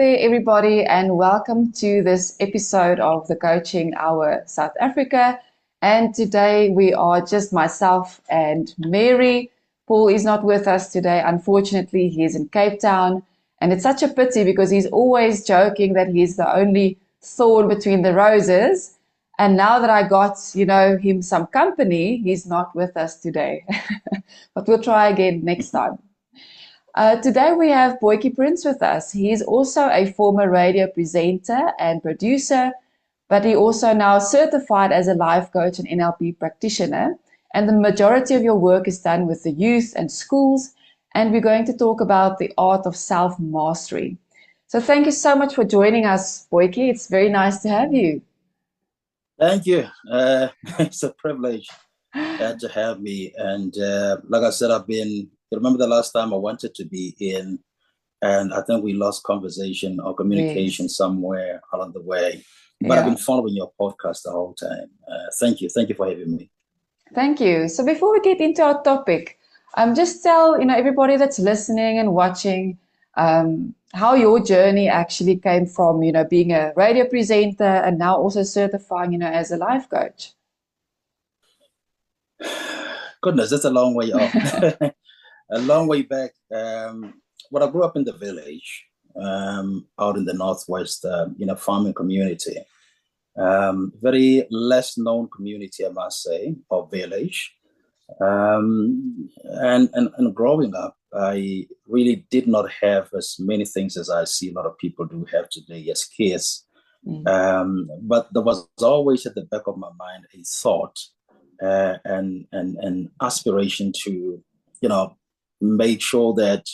there, everybody, and welcome to this episode of the Coaching Hour South Africa. And today we are just myself and Mary. Paul is not with us today. Unfortunately, he is in Cape Town. And it's such a pity because he's always joking that he's the only thorn between the roses. And now that I got, him some company, he's not with us today. But we'll try again next time. Today we have Boykie Prince with us. He is also a former radio presenter and producer, but he also now certified as a life coach and NLP practitioner. And the majority of your work is done with the youth and schools. And we're going to talk about the art of self-mastery. So thank you so much for joining us, Boykie. It's very nice to have you. Thank you. It's a privilege to have me. And like I said, you remember the last time I wanted to be in, and I think we lost conversation or communication somewhere along the way. But I've been following your podcast the whole time. Thank you. Thank you for having me. Thank you. So before we get into our topic, just tell everybody that's listening and watching how your journey actually came from being a radio presenter and now also certifying as a life coach. Goodness, that's a long way off. A long way back. I grew up in the village out in the Northwest, farming community. Very less known community, I must say, or village. And growing up, I really did not have as many things as I see a lot of people do have today as kids. But there was always at the back of my mind a thought and aspiration to, make sure that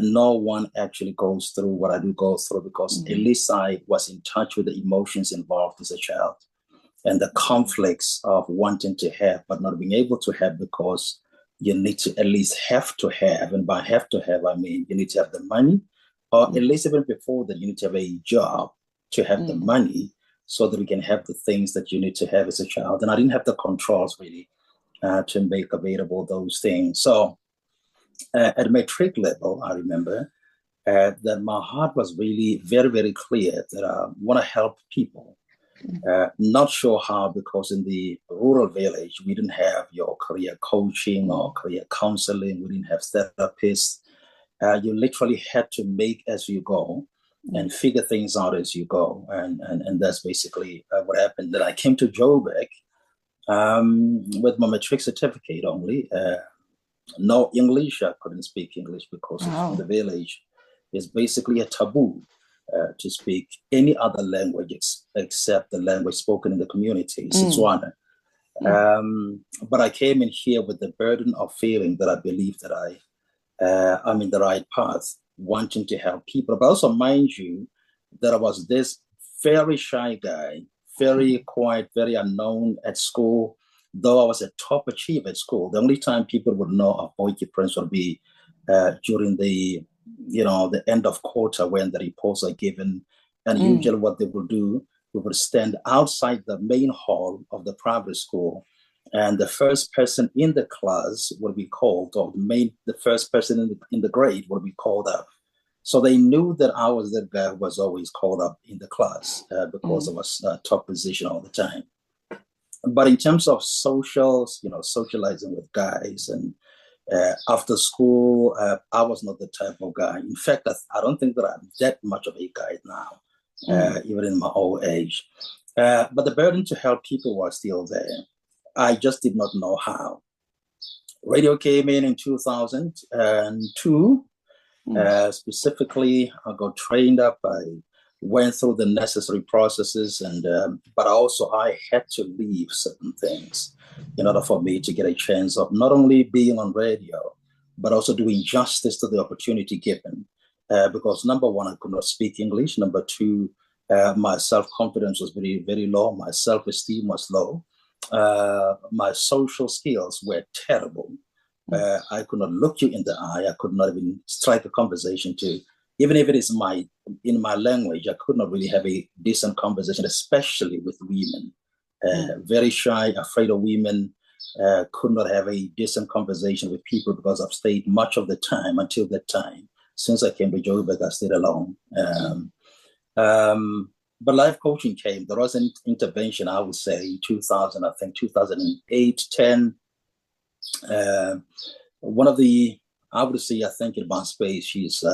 no one actually goes through what I do go through, because at least I was in touch with the emotions involved as a child and the conflicts of wanting to have but not being able to have, because you need to at least have to have. And by have to have, I mean you need to have the money, or at least even before that, you need to have a job to have the money so that we can have the things that you need to have as a child. And I didn't have the controls really to make available those things. So at matric level, I remember that my heart was really very, very clear that I want to help people. Not sure how, because in the rural village, we didn't have your career coaching or career counseling. We didn't have therapists. You literally had to make as you go and figure things out as you go. And that's basically what happened. Then I came to Joburg with my matric certificate only. No English. I couldn't speak English because the village is basically a taboo to speak any other language except the language spoken in the community, Setswana. But I came in here with the burden of feeling that I believe that I'm in the right path, wanting to help people. But also, mind you, that I was this very shy guy, very quiet, very unknown at school. Though I was a top achiever at school, the only time people would know of Boykie Prince would be during the end of quarter when the reports are given. And usually what they will do, we would stand outside the main hall of the private school, and the first person in the class would be called, or the first person in the grade would be called up. So they knew that I was the guy who was always called up in the class because I was top position all the time. But in terms of socializing with guys and after school, I was not the type of guy. In fact, I don't think that I'm that much of a guy now, even in my old age. But the burden to help people was still there. I just did not know how. Radio came in 2002. Specifically, I got trained up. I went through the necessary processes, but also I had to leave certain things in order for me to get a chance of not only being on radio, but also doing justice to the opportunity given. Because number one, I could not speak English. Number two, my self-confidence was very, very low. My self-esteem was low. My social skills were terrible. I could not look you in the eye. I could not even strike a conversation to, even if it is in my language, I could not really have a decent conversation, especially with women. Very shy, afraid of women, could not have a decent conversation with people because I've stayed much of the time until that time since I came to Joburg, I stayed alone. But life coaching came. There was an intervention, I would say, in 2000, I think 2008, 10. One of the, I would say, I think in my space, she's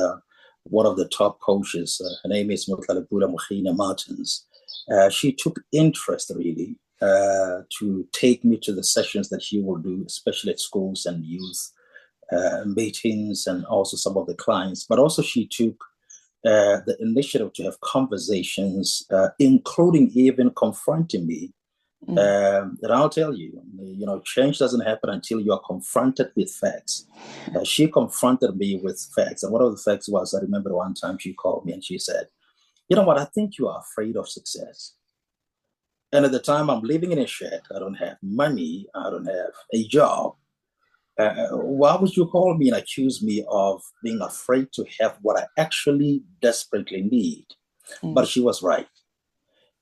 one of the top coaches. Her name is Mutlalipula Mukhina Martins. She took interest, really, to take me to the sessions that she will do, especially at schools and youth meetings, and also some of the clients. But also she took the initiative to have conversations, including even confronting me. And I'll tell you, change doesn't happen until you are confronted with facts. She confronted me with facts. And one of the facts was, I remember one time she called me and she said, you know what, I think you are afraid of success. And at the time, I'm living in a shed. I don't have money. I don't have a job. Why would you call me and accuse me of being afraid to have what I actually desperately need? But she was right.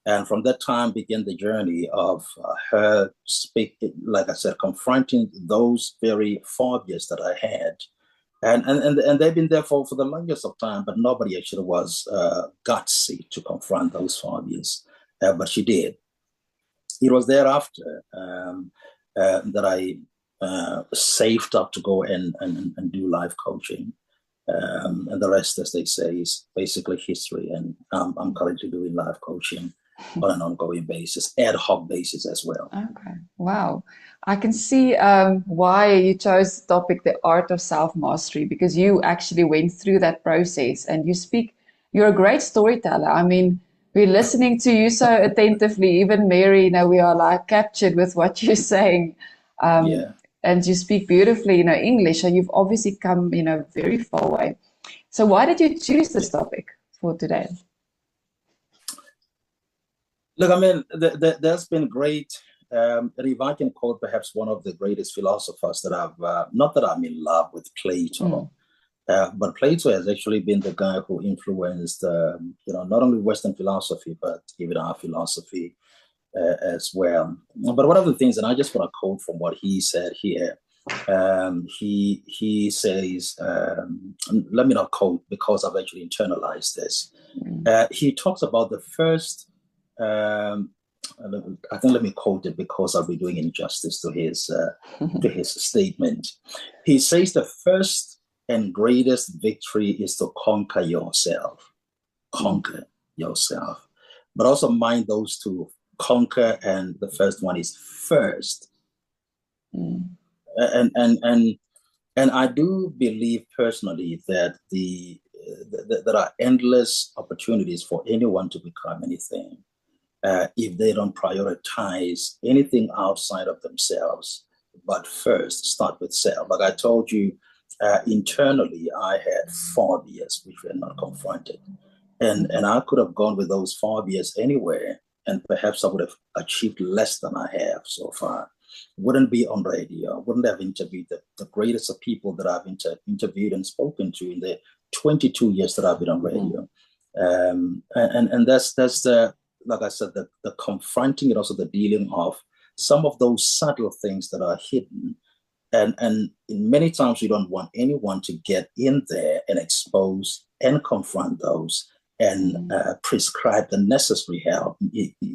And from that time began the journey of her speaking, like I said, confronting those very phobias that I had. And they've been there for the longest of time, but nobody actually was gutsy to confront those phobias. But she did. It was thereafter that I saved up to go and do life coaching. And the rest, as they say, is basically history. And I'm currently doing life coaching on an ongoing basis, ad hoc basis as well. Okay. Wow. I can see why you chose the topic, the art of self-mastery, because you actually went through that process and you're a great storyteller. I mean, we're listening to you so attentively. Even Mary, we are like captured with what you're saying. And you speak beautifully, English, and you've obviously come, very far away. So why did you choose this topic for today? Look, I mean, there's been great, if I can quote perhaps one of the greatest philosophers that not that I'm in love with Plato, but Plato has actually been the guy who influenced, not only Western philosophy, but even our philosophy as well. But one of the things, and I just want to quote from what he said here, he says, let me not quote because I've actually internalized this. He talks about the first, I think let me quote it because I'll be doing injustice to his statement. He says the first and greatest victory is to conquer yourself. Conquer yourself. But also mind those two, conquer, and the first one is first. And I do believe personally that there are endless opportunities for anyone to become anything if they don't prioritize anything outside of themselves, but first start with self. Like I told you, internally, I had phobias which were not confronted. And I could have gone with those phobias anywhere, and perhaps I would have achieved less than I have so far. Wouldn't be on radio, wouldn't have interviewed the greatest of people that I've interviewed and spoken to in the 22 years that I've been on radio. And that's the, like I said, the confronting and also the dealing of some of those subtle things that are hidden. And many times we don't want anyone to get in there and expose and confront those and prescribe the necessary help,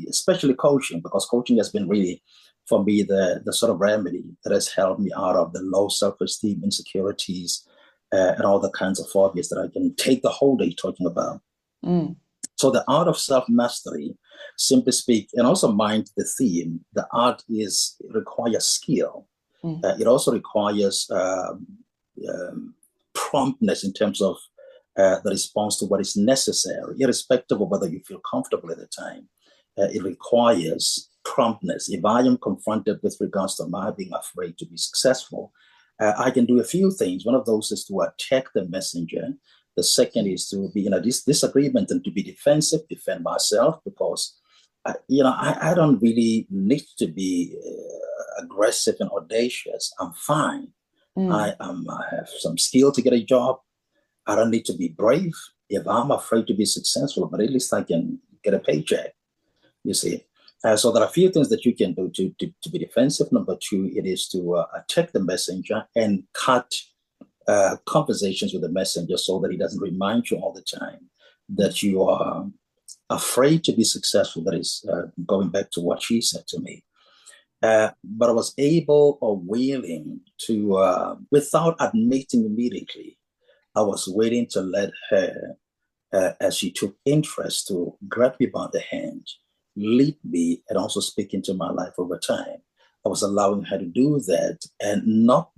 especially coaching, because coaching has been really, for me, the sort of remedy that has helped me out of the low self-esteem, insecurities, and all the kinds of phobias that I can take the whole day talking about. So the art of self-mastery, simply speak, and also mind the theme, the art requires skill. It also requires promptness in terms of the response to what is necessary, irrespective of whether you feel comfortable at the time. It requires promptness. If I am confronted with regards to my being afraid to be successful, I can do a few things. One of those is to attack the messenger. The second is to be in a disagreement and to be defensive, defend myself, because I don't really need to be aggressive and audacious. I'm fine. I have some skill to get a job. I don't need to be brave if I'm afraid to be successful, but at least I can get a paycheck, you see. So there are a few things that you can do to be defensive. Number two, it is to attack the messenger and cut conversations with the messenger so that he doesn't remind you all the time that you are afraid to be successful. That is going back to what she said to me. But I was able or willing to, without admitting immediately, I was willing to let her, as she took interest, to grab me by the hand, lead me, and also speak into my life over time. I was allowing her to do that and not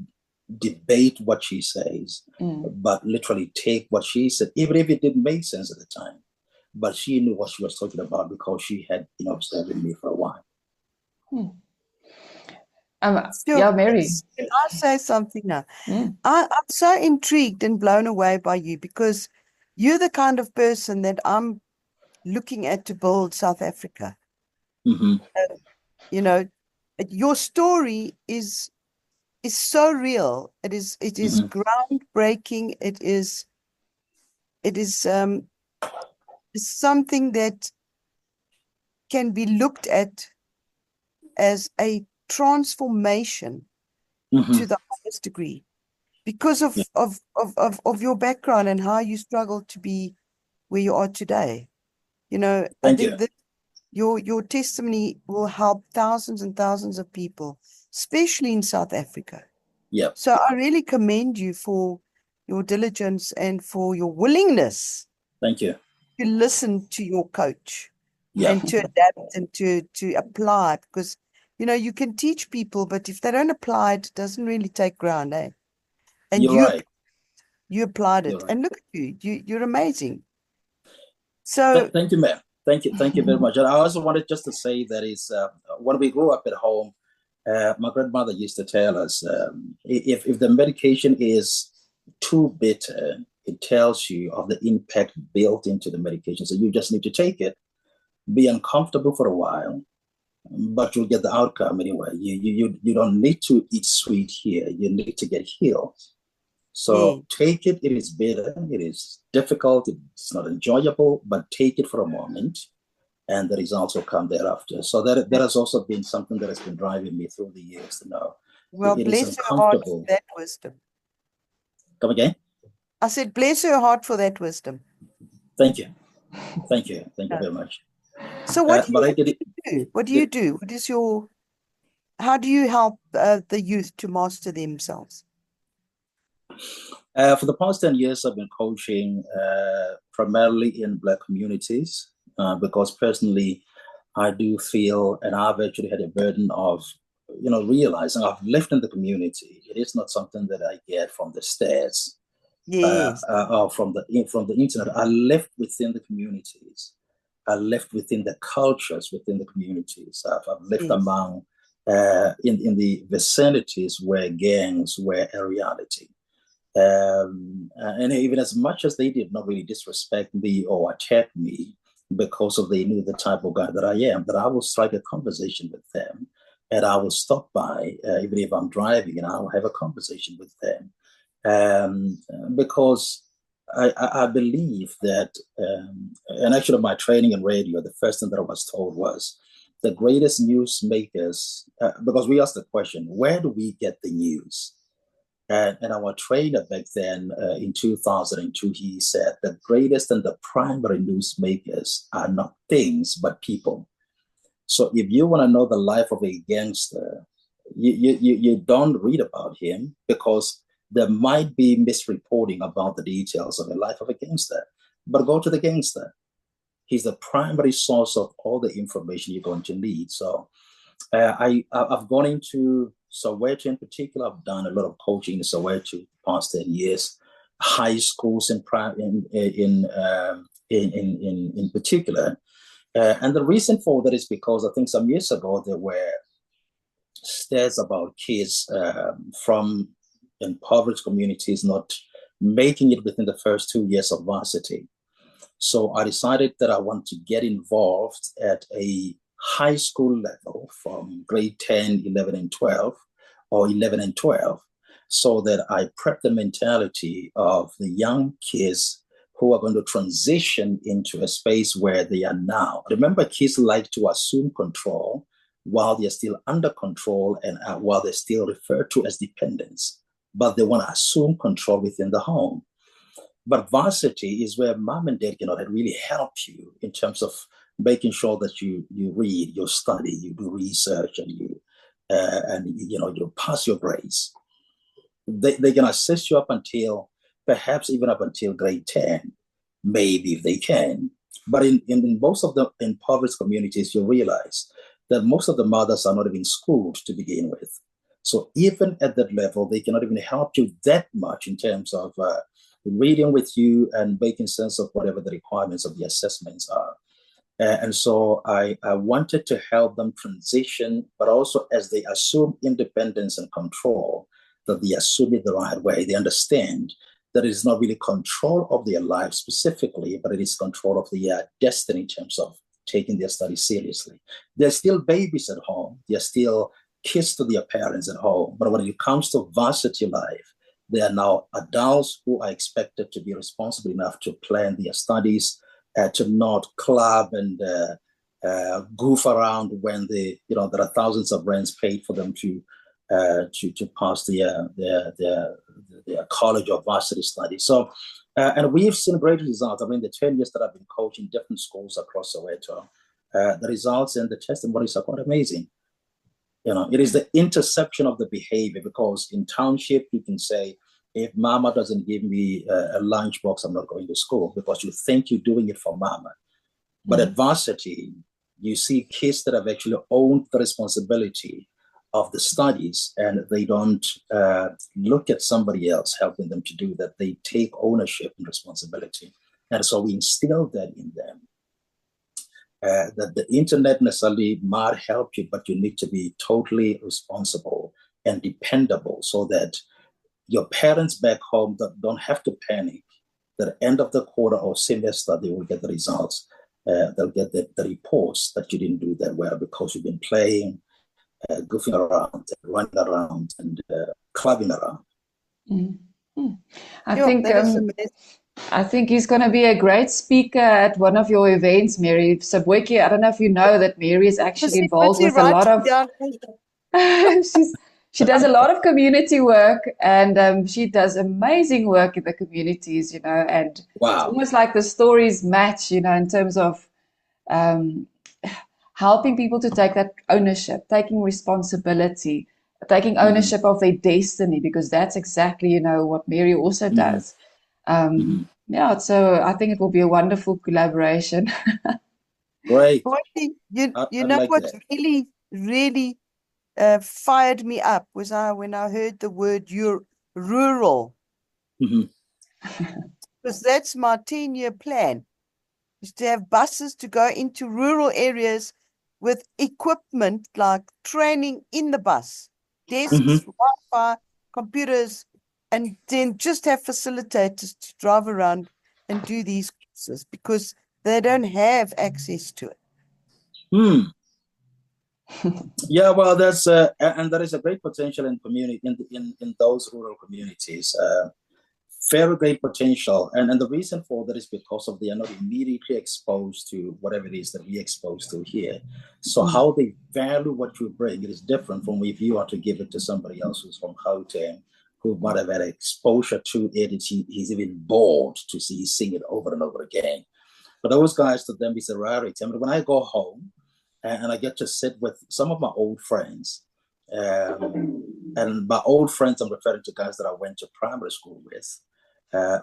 debate what she says, but literally take what she said, even if it didn't make sense at the time. But she knew what she was talking about because she had been observing me for a while. Yeah, Mary. Can I say something now? I'm so intrigued and blown away by you because you're the kind of person that I'm looking at to build South Africa. You know, your story is so real. It is groundbreaking. It is something that can be looked at as a transformation to the highest degree because of your background and how you struggled to be where you are today. You know, I think that your testimony will help thousands and thousands of people, especially in South Africa. Yeah. So I really commend you for your diligence and for your willingness. Thank you. To listen to your coach and to adapt and to apply, because you know you can teach people, but if they don't apply it, it doesn't really take ground, eh? And you're right. You applied it, right. and look at you're amazing. So thank you, ma'am. Thank you very much. And I also wanted just to say that is when we grew up at home, my grandmother used to tell us if the medication is too bitter, it tells you of the impact built into the medication. So you just need to take it, be uncomfortable for a while, but you'll get the outcome anyway. You don't need to eat sweet here. You need to get healed. So take it. It is bitter. It is difficult. It's not enjoyable, but take it for a moment, and the results will come thereafter. So that has also been something that has been driving me through the years to know. Well, bless her heart for that wisdom. Come again? I said, bless her heart for that wisdom. Thank you. Thank you very much. So what do you do? What do you do? How do you help the youth to master themselves? For the past 10 years, I've been coaching primarily in Black communities because personally, I do feel, and I've actually had a burden of, realizing I've lived in the community. It is not something that I get from the stairs. Yes. Or from the internet. I lived within the communities. I lived within the cultures within the communities. I've lived among in the vicinities where gangs were a reality. And even as much as they did not really disrespect me or attack me because they knew the type of guy that I am, that I will strike a conversation with them, and I will stop by, even if I'm driving, and I'll have a conversation with them. Because I believe that, and actually my training in radio, the first thing that I was told was the greatest news makers, because we asked the question, where do we get the news? And our trainer back then in 2002, he said the greatest and the primary news makers are not things, but people. So if you want to know the life of a gangster, you don't read about him because there might be misreporting about the details of the life of a gangster, but go to the gangster. He's the primary source of all the information you're going to need. So I've gone into Soweto in particular. I've done a lot of coaching in Soweto the past 10 years, high schools in particular. And the reason for that is because I think some years ago there were stares about kids from impoverished communities not making it within the first 2 years of varsity. So I decided that I want to get involved at a high school level from grade 10, 11, and 12, or 11 and 12, so that I prep the mentality of the young kids who are going to transition into a space where they are now. Remember, kids like to assume control while they're still under control and while they're still referred to as dependents. but they want to assume control within the home. But varsity is where mom and dad cannot really help you in terms of making sure that you read, you study, you do research, and you pass your grades. They can assist you up until perhaps even up until grade 10, maybe if they can. But in most of the impoverished communities, you realize that most of the mothers are not even schooled to begin with. So even at that level, they cannot even help you that much in terms of reading with you and making sense of whatever the requirements of the assessments are. And so I wanted to help them transition, but also as they assume independence and control, that they assume it the right way. They understand that it is not really control of their life specifically, but it is control of their destiny in terms of taking their studies seriously. They're still babies at home. They're still kids to their parents at home. But when it comes to varsity life, they are now adults who are expected to be responsible enough to plan their studies, to not club and goof around when there are thousands of rands paid for them to pass their college or varsity studies. So, and we've seen great results. I mean, the 10 years that I've been coaching different schools across Soweto, the results and the testimonies are quite amazing. It is the interception of the behavior, because in township, you can say, if mama doesn't give me a lunchbox, I'm not going to school, because you think you're doing it for mama. But at varsity, you see kids that have actually owned the responsibility of the studies, and they don't look at somebody else helping them to do that. They take ownership and responsibility. And so we instill that in them, that the internet necessarily might help you, but you need to be totally responsible and dependable, so that your parents back home don't have to panic. At the end of the quarter or semester, they will get the results. They'll get the reports that you didn't do that well because you've been playing, goofing around, running around, and clubbing around. Mm-hmm. I think he's going to be a great speaker at one of your events, Mary. So, Boykie, I don't know if you know that Mary is actually involved with a lot of... She does a lot of community work, and she does amazing work in the communities, and wow. It's almost like the stories match, in terms of helping people to take that ownership, taking responsibility, taking ownership of their destiny, because that's exactly, what Mary also does. Yeah, so I think it will be a wonderful collaboration. Right. Boykie, you know like what that. really fired me up was when I heard the word rural. Because that's my 10-year plan, is to have buses to go into rural areas with equipment like training in the bus, desks, Wi-Fi, computers, and then just have facilitators to drive around and do these courses, because they don't have access to it. Yeah, well, that's and there is a great potential in community in those rural communities. Very great potential, and the reason for that is because of they are not immediately exposed to whatever it is that we exposed to here. So how they value what you bring, it is different from if you are to give it to somebody else who's from Gauteng, who might have had exposure to it. He's even bored to see sing it over and over again. But those guys, to them, is a rarity. I mean, when I go home and I get to sit with some of my old friends, and by old friends, I'm referring to guys that I went to primary school with.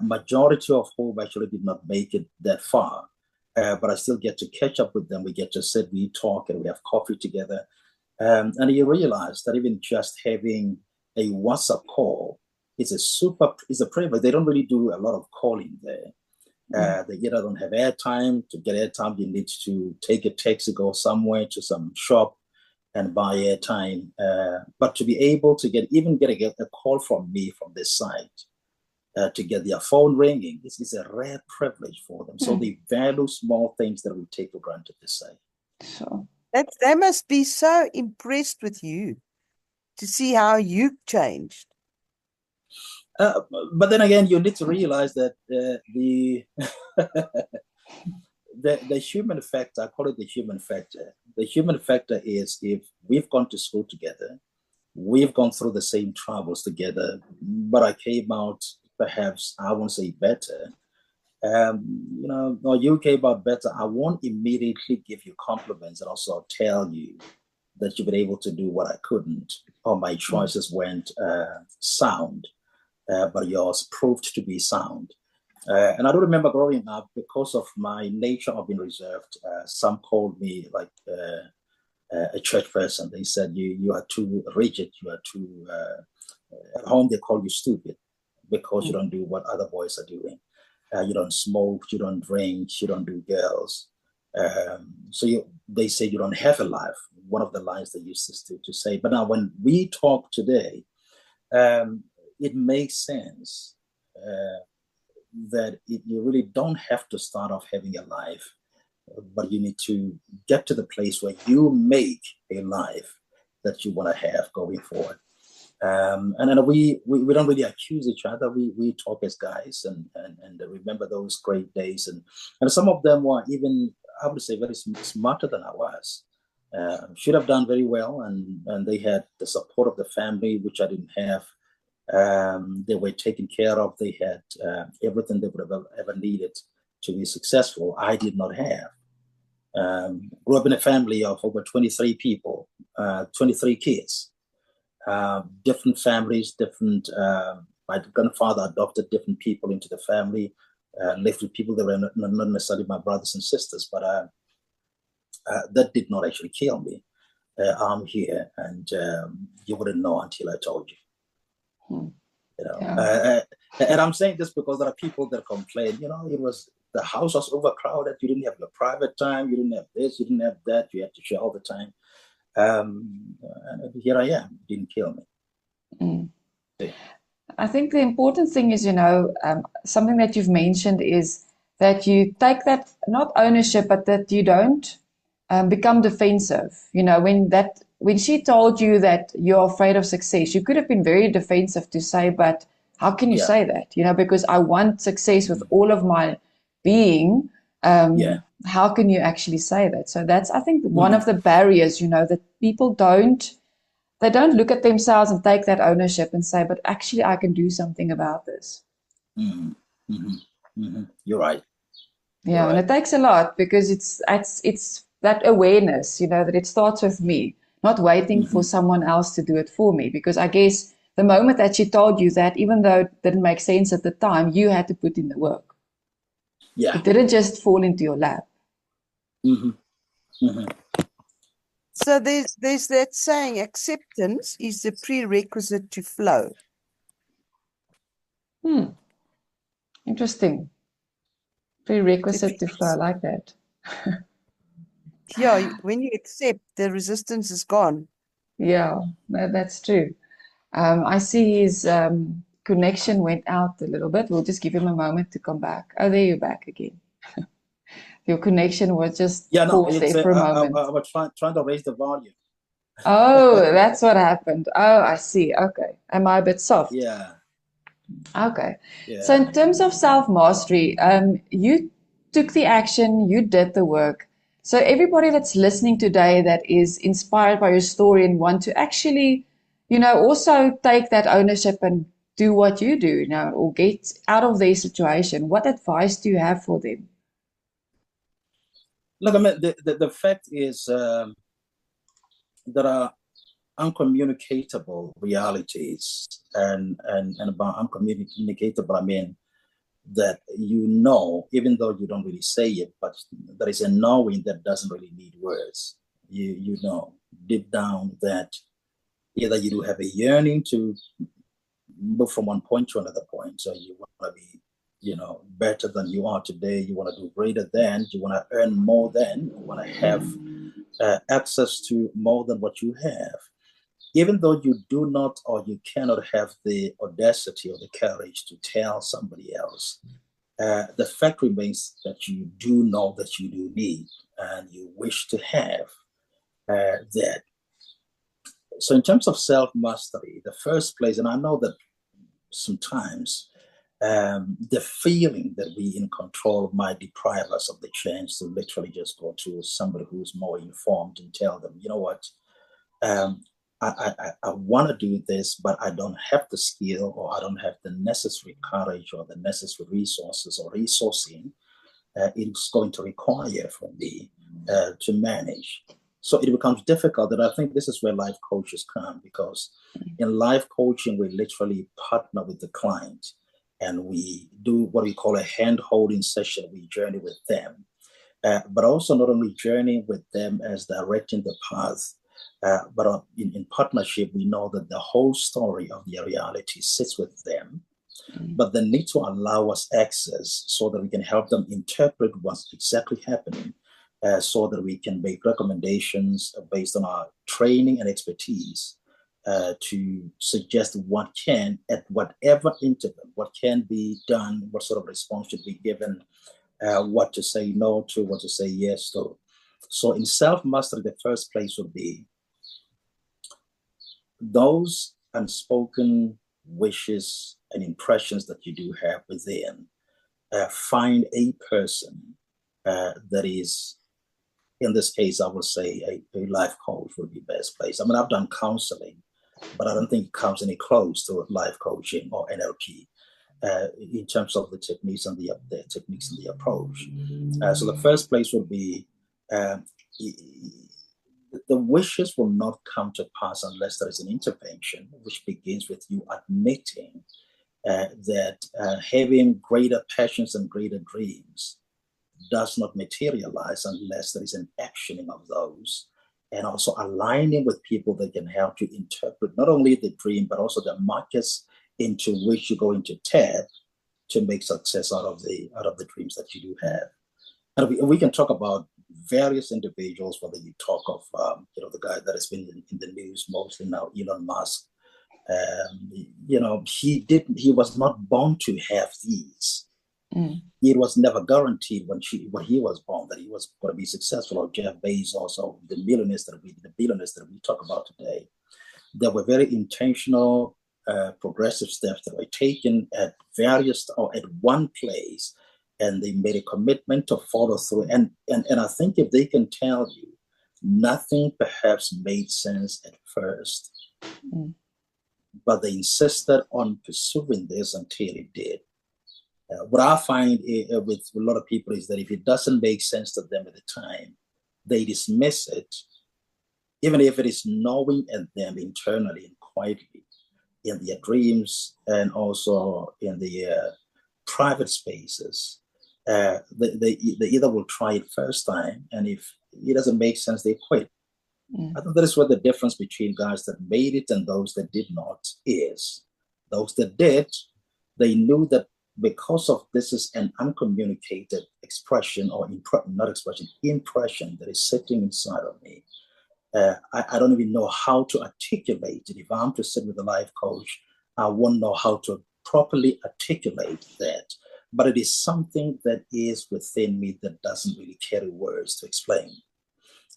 Majority of whom actually did not make it that far, but I still get to catch up with them. We get to sit, we talk, and we have coffee together. And you realize that even just having a WhatsApp call is a privilege. They don't really do a lot of calling there. They either don't have airtime. To get airtime, you need to take a taxi, go somewhere to some shop and buy airtime. But to be able to get a call from me from this side, to get their phone ringing, this is a rare privilege for them. So they value small things that we take for granted this side. Sure. They must be so impressed with you to see how you've changed. But then again, you need to realize that the human factor, I call it the human factor. The human factor is if we've gone to school together, we've gone through the same troubles together, but I came out perhaps, I won't say better. Or you came out better. I won't immediately give you compliments and also tell you that you've been able to do what I couldn't, or my choices weren't sound, but yours proved to be sound. And I do remember growing up, because of my nature of being reserved, some called me like a church person. They said, you are too rigid, you are too, at home they call you stupid because you don't do what other boys are doing. You don't smoke, you don't drink, you don't do girls. They say you don't have a life. One of the lines they used to say. But now when we talk today, it makes sense that you really don't have to start off having a life, but you need to get to the place where you make a life that you want to have going forward. And then we don't really accuse each other. We talk as guys and remember those great days. And some of them were even, I would say, very smarter than I was. Should have done very well. And they had the support of the family, which I didn't have. They were taken care of. They had everything they would have ever needed to be successful. I did not have. Grew up in a family of over 23 people, 23 kids. Different families, different. My grandfather adopted different people into the family, lived with people that were not necessarily my brothers and sisters, but that did not actually kill me. I'm here, and you wouldn't know until I told you. And I'm saying this because there are people that complain. The house was overcrowded. You didn't have your private time. You didn't have this. You didn't have that. You had to share all the time. And here I am. It didn't kill me. I think the important thing is, something that you've mentioned is that you take that, not ownership, but that you don't become defensive. When she told you that you're afraid of success, you could have been very defensive to say, but how can you say that? Because I want success with all of my being. How can you actually say that? So that's, I think, one of the barriers, that people don't look at themselves and take that ownership and say, but actually I can do something about this. You're right. Yeah, and it takes a lot, because it's that awareness, that it starts with me, not waiting for someone else to do it for me. Because I guess the moment that she told you that, even though it didn't make sense at the time, you had to put in the work. Yeah. It didn't just fall into your lap. So there's that saying, acceptance is the prerequisite to flow. Interesting. Prerequisite to flow, I like that. Yeah, when you accept, the resistance is gone. Yeah, that's true. I see his connection went out a little bit. We'll just give him a moment to come back. Oh, there you're back again. Your connection was just paused there for a moment. I was trying to raise the volume. Oh, that's what happened. Oh, I see. Okay. Am I a bit soft? Yeah. Okay. Yeah. So in terms of self-mastery, you took the action, you did the work. So everybody that's listening today that is inspired by your story and want to actually, also take that ownership and do what you do now, or get out of their situation, what advice do you have for them? Look, I mean, the fact is there are uncommunicatable realities, and about uncommunicatable, I mean that even though you don't really say it, but there is a knowing that doesn't really need words. You know deep down that either you do have a yearning to move from one point to another point. So you want to be, better than you are today. You want to do greater than. You want to earn more than. You want to have access to more than what you have. Even though you do not, or you cannot have the audacity or the courage to tell somebody else, the fact remains that you do know that you do need and you wish to have that. So in terms of self-mastery, the first place, and I know that sometimes the feeling that we're in control might deprive us of the chance to literally just go to somebody who's more informed and tell them, you know what, I want to do this, but I don't have the skill, or I don't have the necessary courage or the necessary resources or resourcing it's going to require from me to manage. So it becomes difficult, and I think this is where life coaches come, because in life coaching, we literally partner with the client and we do what we call a hand-holding session. We journey with them, but also not only journeying with them as directing the path, but in partnership, we know that the whole story of their reality sits with them. But they need to allow us access so that we can help them interpret what's exactly happening, so that we can make recommendations based on our training and expertise to suggest what can, at whatever interval, what can be done, what sort of response should be given, what to say no to, what to say yes to. So in self-mastery, the first place would be those unspoken wishes and impressions that you do have within. Find a person that is, in this case, I would say a life coach would be best place. I mean, I've done counseling, but I don't think it comes any close to life coaching or NLP in terms of the techniques and the techniques and the approach. So the first place would be the wishes will not come to pass unless there is an intervention, which begins with you admitting that having greater passions and greater dreams does not materialize unless there is an actioning of those, and also aligning with people that can help you interpret not only the dream, but also the markets into which you're going to tap to make success out of the dreams that you do have. And we can talk about various individuals, whether you talk of the guy that has been in the news mostly now, Elon Musk. He was not born to have these. It was never guaranteed when he was born that he was going to be successful, or Jeff Bezos, or the billionaires that we talk about today. There were very intentional, progressive steps that were taken at various or at one place, and they made a commitment to follow through. And I think if they can tell you, nothing perhaps made sense at first, but they insisted on pursuing this until it did. What I find with a lot of people is that if it doesn't make sense to them at the time, they dismiss it, even if it is knowing in them internally and quietly in their dreams and also in the private spaces. They either will try it first time, and if it doesn't make sense, they quit. I think that is what the difference between guys that made it and those that did not is. Those that did, they knew that because of this is an uncommunicated expression or impression that is sitting inside of me. I don't even know how to articulate it. If I'm to sit with a life coach, I won't know how to properly articulate that. But it is something that is within me that doesn't really carry words to explain.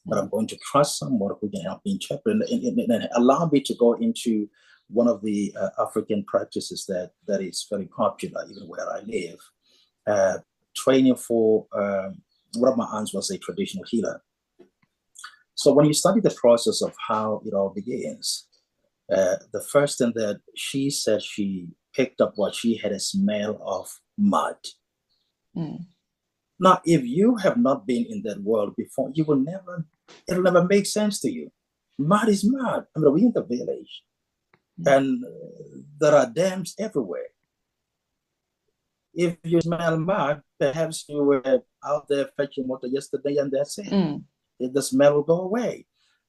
But I'm going to trust someone who can help me interpret and allow me to go into one of the African practices that is very popular, even where I live. Training for one of my aunts was a traditional healer. So when you study the process of how it all begins, the first thing that she said, she picked up what she had a smell of mud. Now, if you have not been in that world before, it'll never make sense to you. Mud is mud. I mean, we're in the village, and there are dams everywhere. If you smell mud, perhaps you were out there fetching water yesterday, and that's it. The smell will go away.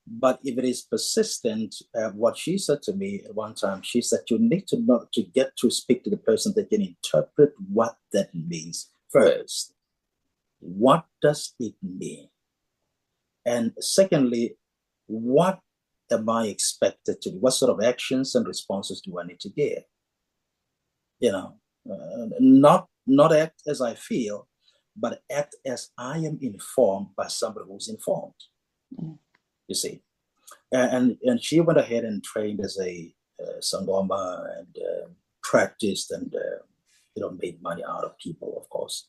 But if it is persistent, what she said to me at one time, she said, you need to know to get to speak to the person that can interpret what that means first. What does it mean? And secondly, what am I expected to do? What sort of actions and responses do I need to give? Not act as I feel, but act as I am informed by somebody who's informed. You see, and she went ahead and trained as a sangoma and practiced and made money out of people, of course,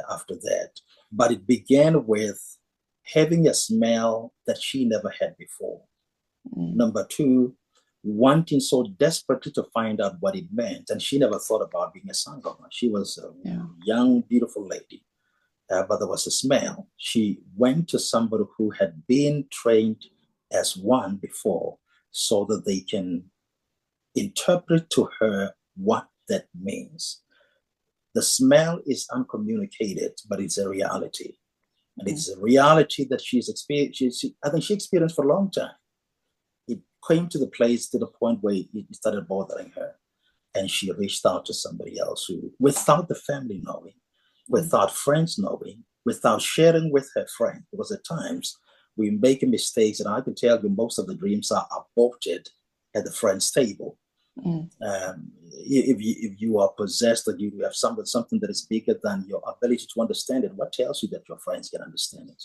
after that. But it began with having a smell that she never had before. Number two, wanting so desperately to find out what it meant. And she never thought about being a sangoma. She was a young, beautiful lady, but there was a smell. She went to somebody who had been trained as one before so that they can interpret to her what that means. The smell is uncommunicated, but it's a reality. And it's a reality that she's experienced. I think she experienced for a long time. It came to the point where it started bothering her. And she reached out to somebody else who, without the family knowing, without friends knowing, without sharing with her friend, because at times we make mistakes, and I can tell you most of the dreams are aborted at the friend's table. If you are possessed or you have something that is bigger than your ability to understand it, what tells you that your friends can understand it?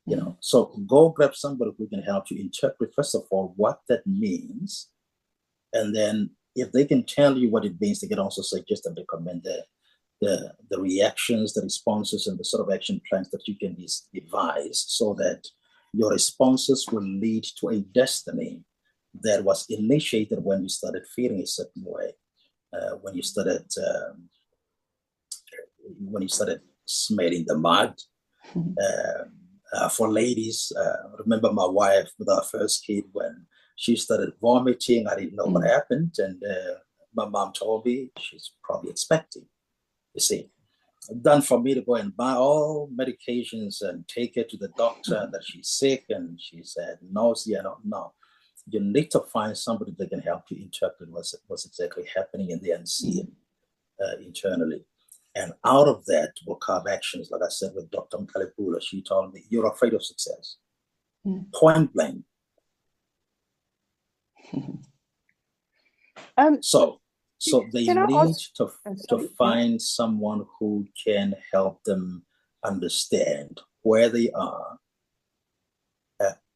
You know, so go grab somebody who can help you interpret, first of all, what that means. And then if they can tell you what it means, they can also suggest and recommend the reactions, the responses, and the sort of action plans that you can devise so that your responses will lead to a destiny that was initiated when you started feeling a certain way, when you started smelling the mud. For ladies, remember my wife with our first kid, when she started vomiting, I didn't know what happened, and my mom told me she's probably expecting. You see, done for me to go and buy all medications and take her to the doctor that she's sick, and she said nausea. No. You need to find somebody that can help you interpret what's exactly happening in the unseen internally. And out of that will come actions. Like I said with Dr. Mkalipula, she told me, you're afraid of success. Point blank. So they need to find someone who can help them understand where they are.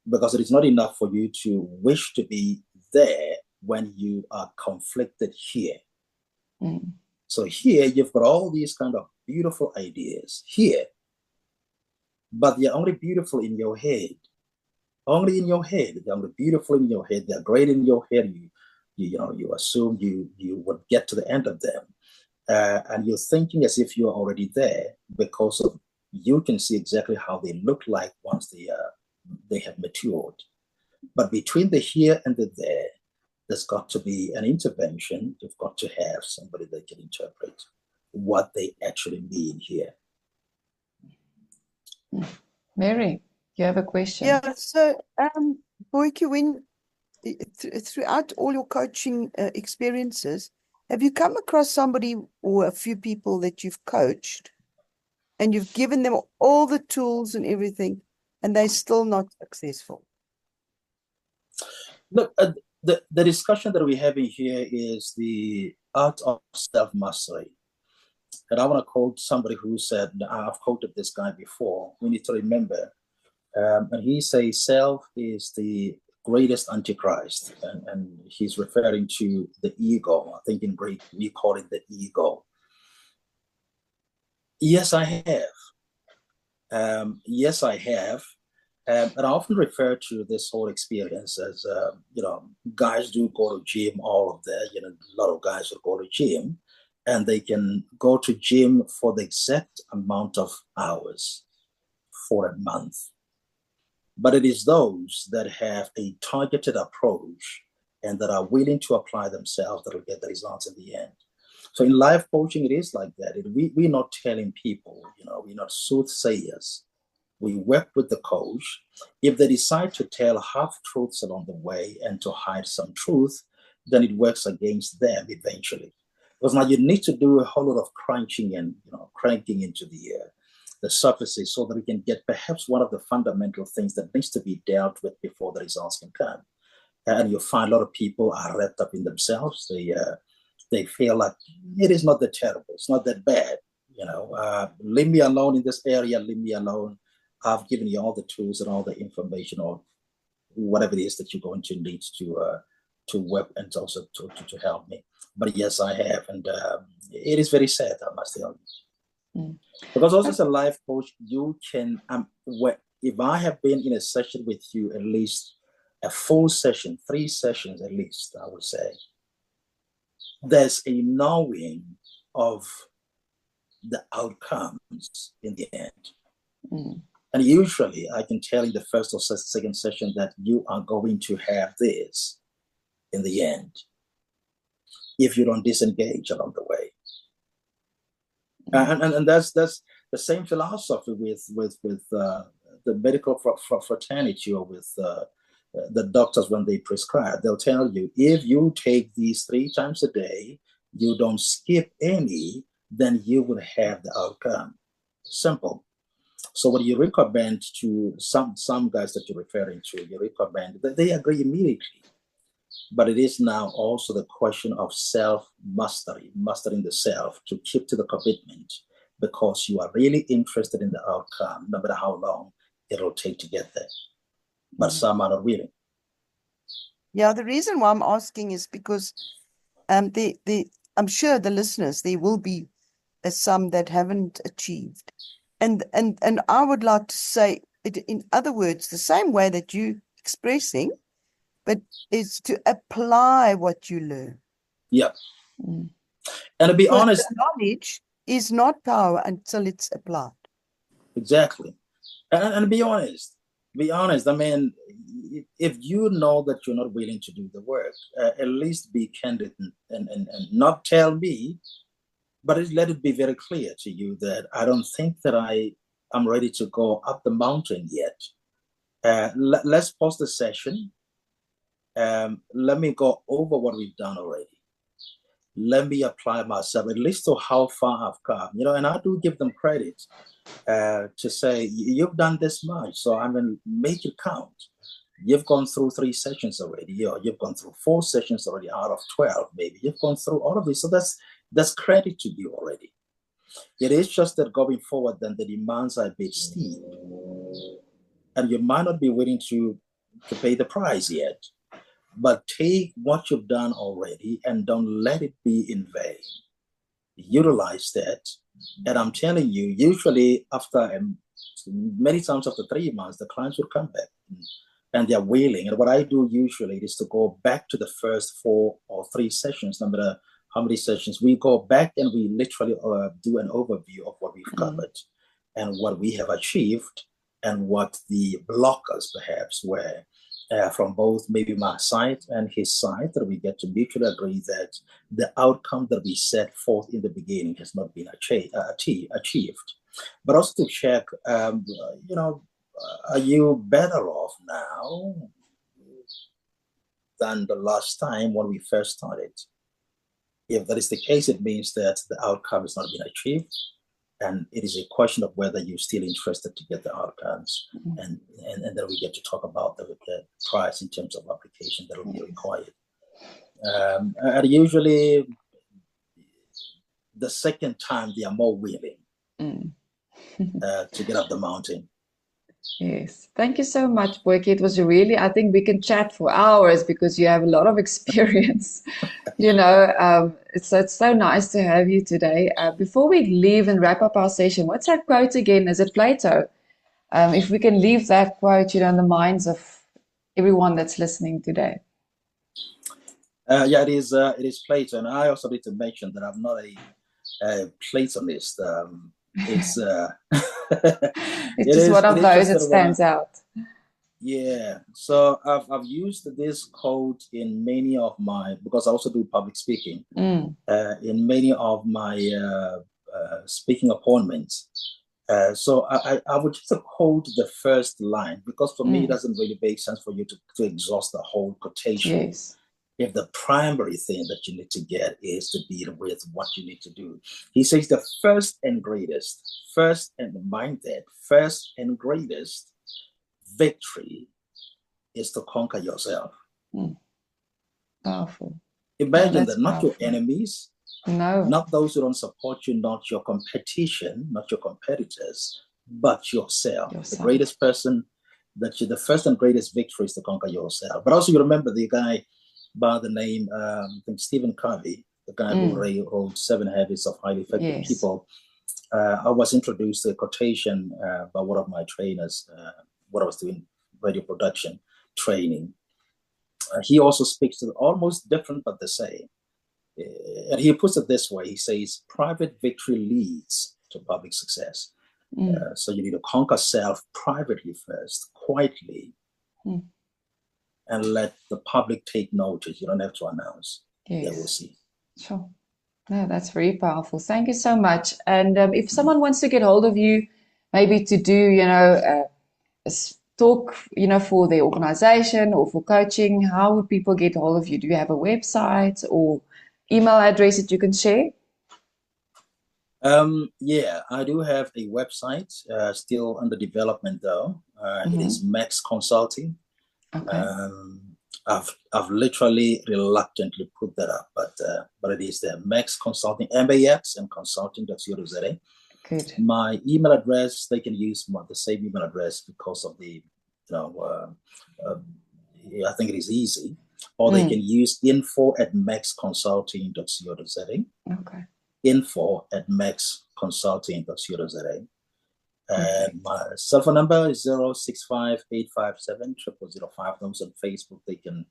Because it is not enough for you to wish to be there when you are conflicted here. So here you've got all these kind of beautiful ideas here, but they're only beautiful in your head. Only in your head. They're only beautiful in your head. They're great in your head. You assume you would get to the end of them. And you're thinking as if you're already there because of you can see exactly how they look like once they have matured. But between the here and the there, there's got to be an intervention. You've got to have somebody that can interpret what they actually mean here. Mary, you have a question? Yeah, so Boykie, when throughout all your coaching experiences, have you come across somebody or a few people that you've coached and you've given them all the tools and everything, and they're still not successful? Look, the discussion that we're having here is the art of self-mastery. And I want to quote somebody who said, I've quoted this guy before, we need to remember, and he says self is the greatest antichrist, and he's referring to the ego. I think in Greek, we call it the ego. Yes, I have. Yes, I have. And I often refer to this whole experience as, guys do go to gym, all of that. A lot of guys will go to gym, and they can go to gym for the exact amount of hours for a month. But it is those that have a targeted approach and that are willing to apply themselves that will get the results in the end. So in life coaching, it is like that. We're not telling people, we're not soothsayers. We work with the coach. If they decide to tell half-truths along the way and to hide some truth, then it works against them eventually. Because now you need to do a whole lot of crunching and cranking into the surfaces so that we can get perhaps one of the fundamental things that needs to be dealt with before the results can come. And you'll find a lot of people are wrapped up in themselves. They feel like it is not that terrible. It's not that bad. Leave me alone in this area. Leave me alone. I've given you all the tools and all the information or whatever it is that you're going to need to work and also to help me. But yes, I have. And it is very sad, I must tell you. Because also as a life coach, you can, if I have been in a session with you at least a full session, 3 sessions at least, I would say, there's a knowing of the outcomes in the end. And usually I can tell in the first or second session that you are going to have this in the end if you don't disengage along the way. And that's the same philosophy with the medical fraternity, or with the doctors when they prescribe. They'll tell you, if you take these 3 times a day, you don't skip any, then you will have the outcome. Simple. So what you recommend to some guys that you're referring to, you recommend that they agree immediately. But it is now also the question of self-mastery, mastering the self to keep to the commitment, because you are really interested in the outcome, no matter how long it'll take to get there. But some are not willing. Yeah, the reason why I'm asking is because I'm sure the listeners, there will be some that haven't achieved. And I would like to say it, in other words, the same way that you expressing, but is to apply what you learn. Yeah. And to be honest, knowledge is not power until it's applied. Exactly. And to be honest, I mean, if you know that you're not willing to do the work, at least be candid and not tell me, but let it be very clear to you that I don't think that I'm ready to go up the mountain yet. Let's pause the session. Let me go over what we've done already. Let me apply myself, at least to how far I've come, and I do give them credit to say, you've done this much, so I'm going to make it count. You've gone through 3 sessions already, or you've gone through 4 sessions already out of 12, maybe. You've gone through all of this, so that's credit to you already. It is just that going forward, then the demands are a bit steep, and you might not be willing to pay the price yet. But take what you've done already and don't let it be in vain. Utilize that. And I'm telling you, usually many times after 3 months, the clients will come back and they're willing. And what I do usually is to go back to the first 4 or 3 sessions, no matter how many sessions. We go back and we literally do an overview of what we've covered and what we have achieved and what the blockers perhaps were. From both maybe my side and his side, that we get to mutually agree that the outcome that we set forth in the beginning has not been achieved. But also to check, are you better off now than the last time when we first started? If that is the case, it means that the outcome has not been achieved. And it is a question of whether you're still interested to get the outcomes. And then we get to talk about the price in terms of application that will be required. And usually, the second time, they are more willing to get up the mountain. Yes. Thank you so much, Boykie. It was I think we can chat for hours because you have a lot of experience. It's so nice to have you today. Before we leave and wrap up our session, what's that quote again? Is it Plato? If we can leave that quote, in the minds of everyone that's listening today. Yeah, it is Plato. And I also need to mention that I'm not a Platonist. It's it's just one of those that stands out. Yeah, so I've used this quote in many of because I also do public speaking, in many of my speaking appointments. So I would just quote the first line, because for me, it doesn't really make sense for you to exhaust the whole quotation. Yes. If the primary thing that you need to get is to deal with what you need to do. He says the first and greatest victory is to conquer yourself. Powerful. Imagine that, not your enemies, no, not those who don't support you, not your competition, not your competitors, but yourself. The greatest person the first and greatest victory is to conquer yourself. But also, you remember the guy by the name, I think Stephen Covey, the guy who wrote 7 Habits of Highly Effective People. I was introduced to a quotation by one of my trainers when I was doing radio production training. he also speaks to almost different but the same. And he puts it this way. He says, private victory leads to public success. So you need to conquer self privately first, quietly, and let the public take notice. You don't have to announce. Yes. They will see. Sure. Yeah, that's very powerful. Thank you so much. And if someone wants to get hold of you, maybe to do, talk, for their organization or for coaching, how would people get hold of you? Do you have a website or email address that you can share? Yeah, I do have a website, still under development though. It is Max Consulting. Okay. I've literally reluctantly put that up, but it is there. Max Consulting, MAX and consulting.co.za. Good. My email address, they can use the same email address because of the, I think it is easy. Or they can use info@maxconsulting.co.za. Okay. info@maxconsulting.co.za. And my cell phone number is 065-857-0005. Those on Facebook, they can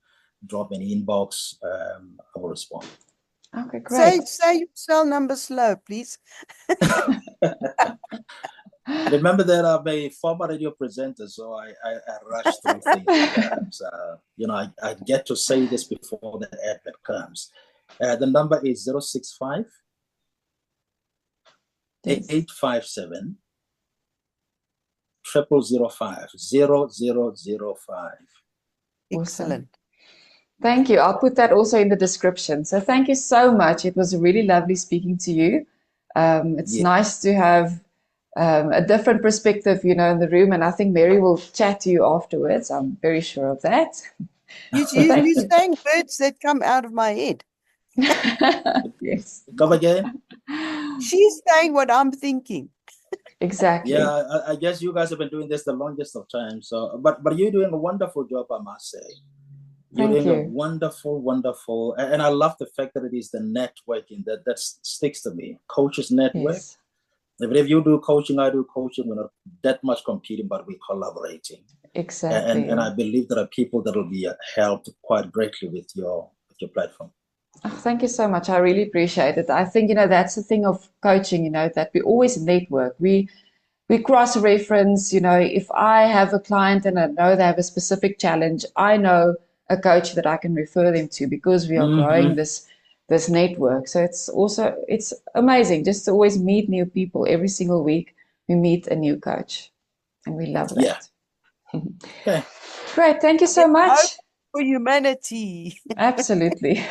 drop an inbox. I will respond. Okay, great. Say your cell number slow, please. Remember that I'm a former radio presenter, so I rush through things. I get to say this before the advert comes. The number is 065-857 0005 0005. Excellent. Thank you. I'll put that also in the description. So thank you so much. It was really lovely speaking to you. It's nice to have a different perspective, in the room. And I think Mary will chat to you afterwards. I'm very sure of that. You're saying words that come out of my head. Yes. Come again? She's saying what I'm thinking. Exactly. Yeah, I guess you guys have been doing this the longest of time. So, but you're doing a wonderful job, I must say. You're doing a wonderful, and I love the fact that it is the networking that sticks to me. Coaches network. Yes. If you do coaching, I do coaching. We're not that much competing, but we're collaborating. Exactly. And I believe there are people that will be helped quite greatly with your platform. Oh, thank you so much. I really appreciate it. I think, that's the thing of coaching, that we always network. We cross-reference, if I have a client and I know they have a specific challenge, I know a coach that I can refer them to because we are growing this network. So it's amazing just to always meet new people. Every single week we meet a new coach and we love that. Okay. Great. Thank you so much. Hope for humanity. Absolutely.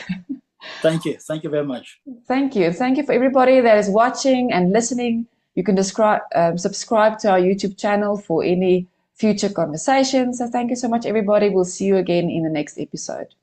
Thank you. Thank you very much. Thank you. Thank you for everybody that is watching and listening. You can subscribe to our YouTube channel for any future conversations. So thank you so much, everybody. We'll see you again in the next episode.